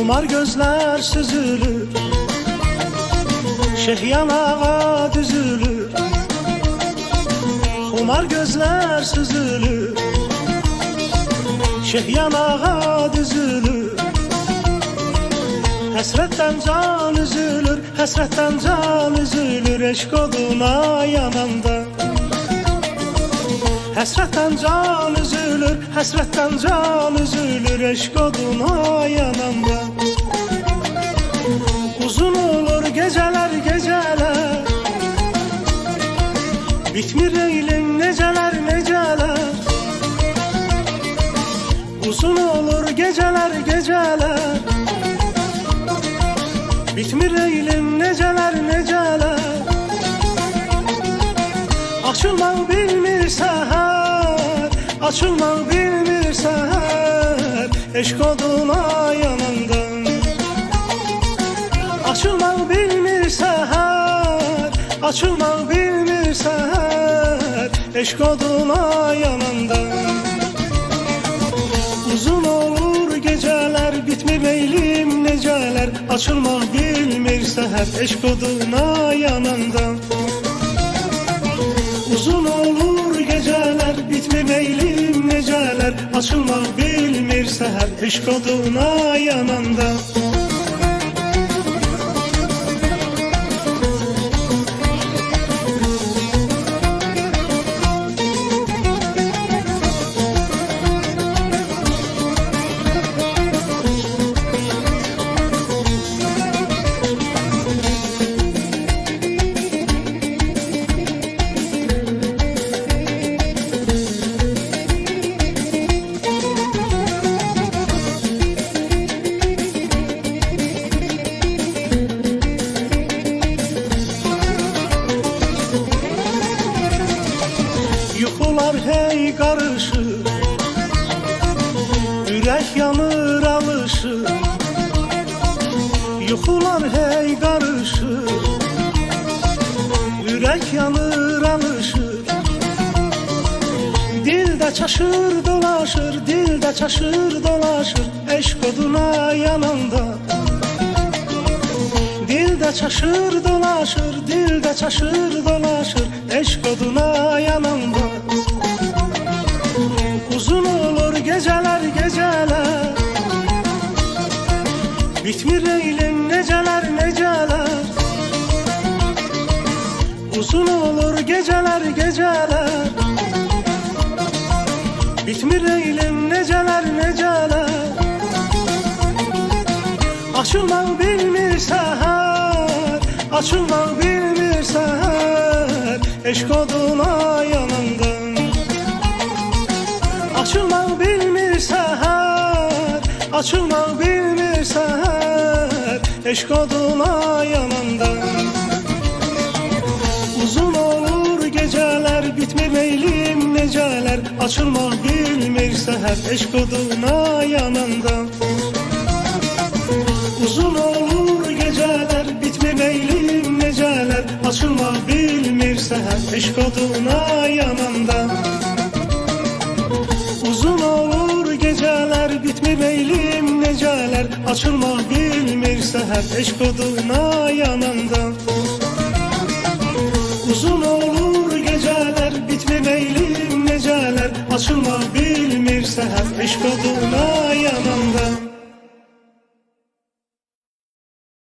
Xumar gözler süzülür, şeyh yanağa düzülür. Xumar gözler süzülür, şeyh yanağa düzülür. Həsrətdən can üzülür, həsrətdən can üzülür, eşq oduna yananda. Həsrətdən can üzülür, həsrətdən can üzülür, eşq oduna yananda. Uzun olur geceler geceler, bitmir eylin neceler neceler. Uzun olur geceler geceler, bitmir eylin neceler neceler. Açılmaq bilmir səhər, açılmaq bilmir səhər, eşq oduna yanandan. Açılmaq bilmir səhər, açılmaq bilmir səhər, eşq oduna yanandan. Uzun olur geceler, bitmir eylim neceler. Açılmaq bilmir səhər, eşq oduna yanandan. Uzun olur geceler, bitmir eylim neceler. Açılmaq bilmir səhər, eşq oduna yanandan. Yuxular hey qarışır, ürək yanır alışır. Yuxular hey qarışır, ürək yanır alışır. Dildə çaşır dolaşır, dildə çaşır dolaşır, eşq oduna yananda. Dildə çaşır dolaşır, dildə çaşır dolaşır, eşq oduna yananda. Uzun olur geceler geceler, bitmir eylin neceler neceler. Uzun olur geceler geceler, bitmir eylin neceler neceler. Açılmaq bilmir səhər, açılmaq bilmir səhər, eşq oduna yanandan. Açılmaq bilmir səhər, açılmaq bilmir səhər, eşq oduna yanandan. Uzun olur geceler, bitmir eylim neceler. Açılmaq bilmir səhər, eşq oduna yanandan. Uzun olur geceler, bitmir eylim neceler. Açılmaq bilmir səhər, eşq oduna yanandan. Uzun olur geceler, bitmir eylim neceler. Açılmaq bilmir səhər, eşq oduna yanandan. Uzun olur geceler, bitmir eylim neceler. Açılmaq bilmir səhər, eşq oduna yanandan.